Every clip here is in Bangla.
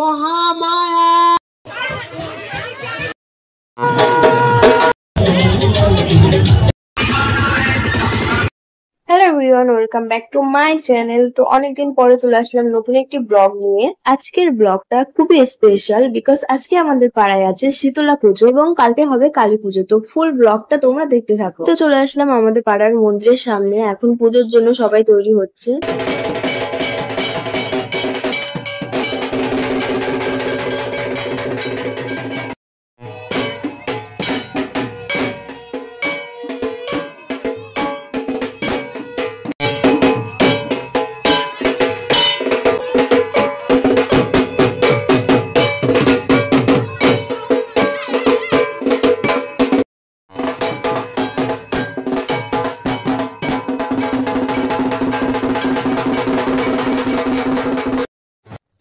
Mahamaya. Hello everyone, welcome back to my channel. তো অনেকদিন পরে চলে আসলাম নতুন একটি ব্লগ নিয়ে। আজকের ব্লগটা খুবই স্পেশাল বিকজ আজকে আমাদের পাড়ায় আছে শীতলা পুজো এবং কালকে হবে কালী পুজো। তো ফুল ব্লগটা তোমরা দেখতে থাকো। তো চলে আসলাম আমাদের পাড়ার মন্দিরের সামনে, এখন পুজোর জন্য সবাই তৈরি হচ্ছে।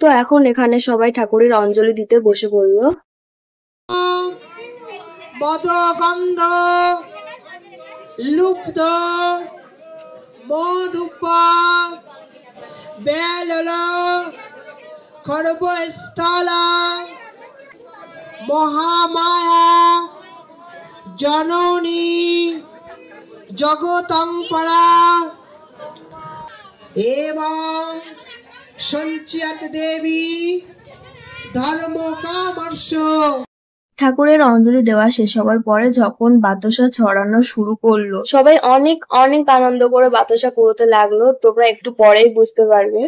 তো এখন এখানে সবাই ঠাকুরের অঞ্জলি দিতে বসে পড়লো। বদগন্ধ লুব্ধ মধুপ বেলল খর্বস্থল মহামায়া জননী জগতম্পরা এবং সঞ্চিত দেবী ধর্ম কামর্ষ। ঠাকুরের অঞ্জলি দেওয়া শেষ হওয়ার পরে যখন বাতাসা ছড়ানো শুরু করলো, সবাই অনেক অনেক আনন্দ করে বাতাসা করতে লাগলো। তোমরা একটু পরেই বুঝতে পারবে।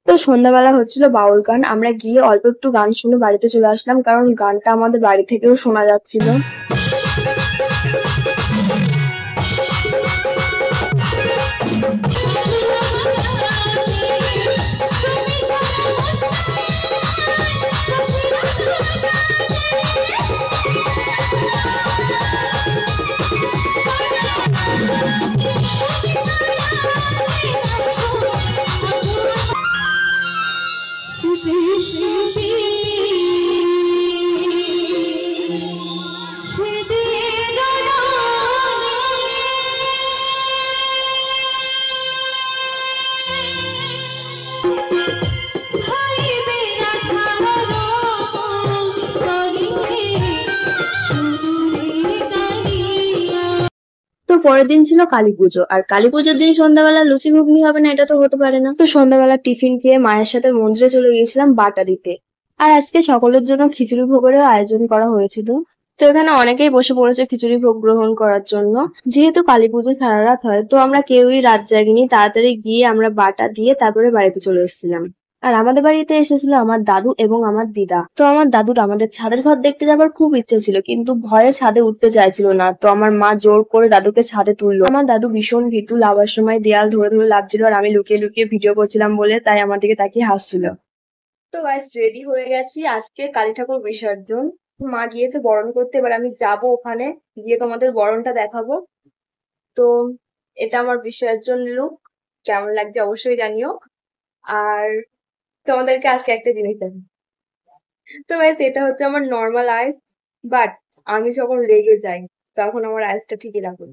তো সন্ধ্যাবেলা হচ্ছিল বাউল গান। আমরা গিয়ে অল্প একটু গান শুনে বাড়িতে চলে আসলাম, কারণ গানটা আমাদের বাড়ি থেকেও শোনা যাচ্ছিল। তো পরের দিন ছিল কালী পুজো, আর কালী পুজোর দিন সন্ধ্যাবেলা লুচি ঘুগনি হবে না, এটা তো হতে পারে না। তো সন্ধ্যাবেলা টিফিন খেয়ে মায়ের সাথে মন্দিরে চলে গিয়েছিলাম বাটা দিতে। আর আজকে সকলের জন্য খিচুড়ি ভোগেরও আয়োজন করা হয়েছিল। তো এখানে অনেকেই বসে পড়েছে খিচুড়ি ভোগ গ্রহণ করার জন্য। যেহেতু কালী পুজো সারা রাত হয়, তো আমরা কেউই রাত জাগিনি, তাড়াতাড়ি গিয়ে আমরা বাটা দিয়ে তারপরে বাড়িতে চলে এসেছিলাম। আর আমাদের বাড়িতে এসেছিল আমার দাদু এবং আমার দিদা। তো আমার দাদুর আমাদের ছাদের ঘর দেখতে যাবার খুব ইচ্ছে ছিল, কিন্তু ভয়ে ছাদে উঠতে চাইছিল না। তো আমার মা জোর করে দাদুকে ছাদে তুললো। আমার দাদু ভীষণ ভীতু, লাফার সময় দেয়াল ধরে ধরে লাফছিল, আর আমি লুকিয়ে লুকিয়ে ভিডিও করছিলাম বলে তাই আমার দিকে তাকিয়ে হাসছিল। তো গাইস, রেডি হয়ে গেছি, আজকে কালী ঠাকুর বিসর্জন। মা গিয়েছে বরণ করতে, এবার আমি যাব ওখানে গিয়ে তোমাদের বরণটা দেখাবো। তো এটা আমার বিসর্জন লুক, কেমন লাগছে অবশ্যই জানিও। আর তোমাদেরকে আজকে একটা জিনিস দেখো। তো গাইস, এটা হচ্ছে আমার নর্মাল আইস, বাট আমি যখন রেগে যাই তখন আমার আইসটা ঠিকই রাখবো।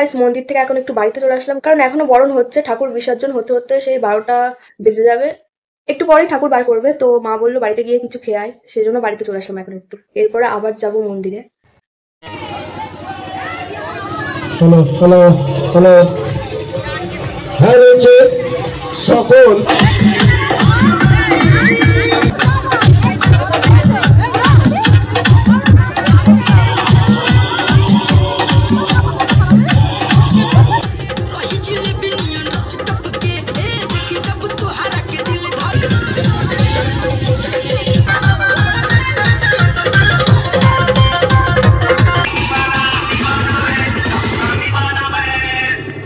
গাইস মন্দির থেকে এখন একটু বাড়িতে চলে আসলাম, কারণ এখনো বরণ হচ্ছে, ঠাকুর বিসর্জন হতে হতে সেই 12টা বেজে যাবে। একটু পরেই ঠাকুর বার করবে, তো মা বললো বাড়িতে গিয়ে কিছু খেয়ে আয়, সেই জন্য বাড়িতে চলে আসলাম এখন একটু। এরপরে আবার যাব মন্দিরে। হ্যালো হ্যালো হ্যালো, হ্যাঁ রয়েছে সকল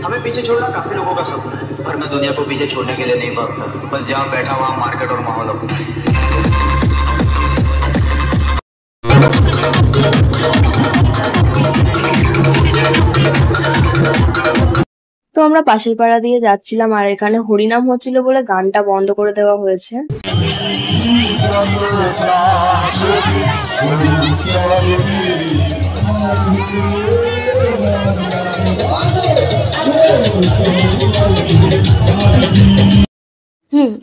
हमें पीछे छोड़ना काफी लोगों का सपना है, पर मैं दुनिया को पीछे छोड़ने के लिए नहीं भागता। बस जहाँ बैठा वहाँ मार्केट और माहौल अपना है। তো আমরা পাশের পাড়া দিয়ে যাচ্ছিলাম, আর এখানে হরিনাম হচ্ছিল বলে গানটা বন্ধ করে দেওয়া হয়েছে।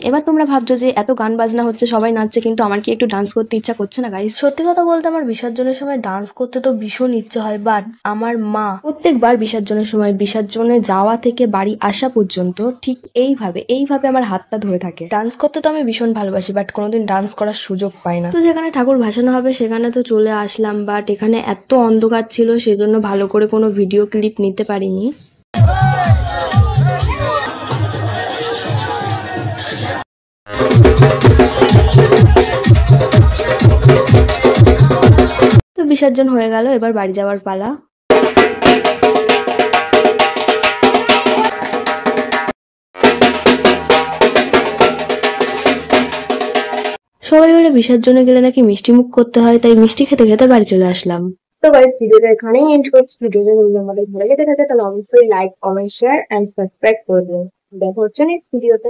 এবার তোমরা ভাবছো যে এত গান বাজনা হচ্ছে, সবাই নাচছে, কিন্তু আমার কি একটু ডান্স করতে ইচ্ছা করছে না গাইস? সত্যি কথা বলতে আমার বিসর্জনের সময় ডান্স করতে তো ভীষণ ইচ্ছে হয়, বাট আমার মা প্রত্যেকবার বিসর্জনের সময় বিসর্জনে যাওয়া থেকে বাড়ি আসা পর্যন্ত ঠিক এইভাবে আমার হাতটা ধরে থাকে। ডান্স করতে তো আমি ভীষণ ভালোবাসি, বাট কোনোদিন ডান্স করার সুযোগ পাই না। তো যেখানে ঠাকুর ভাসানো হবে সেখানে তো চলে আসলাম, বাট এখানে এত অন্ধকার ছিল সেজন্য ভালো করে কোনো ভিডিও ক্লিপ নিতে পারিনি। তো বিসর্জন হয়ে গেল, এবার বাড়ি যাওয়ার পালা। সবাই বলে বিসর্জনে গেলে নাকি মিষ্টি মুখ করতে হয়, তাই মিষ্টি খেতে খেতে বাড়ি চলে আসলাম। তো গাইস ভিডিওটা এখানেই এন্ড করছি। ভিডিওটা যদি আমাদের ভালো লেগে থাকে তাহলে অবশ্যই like, comment, share and subscribe করে দিন। দেখা হচ্ছে নেক্সট ভিডিওতে।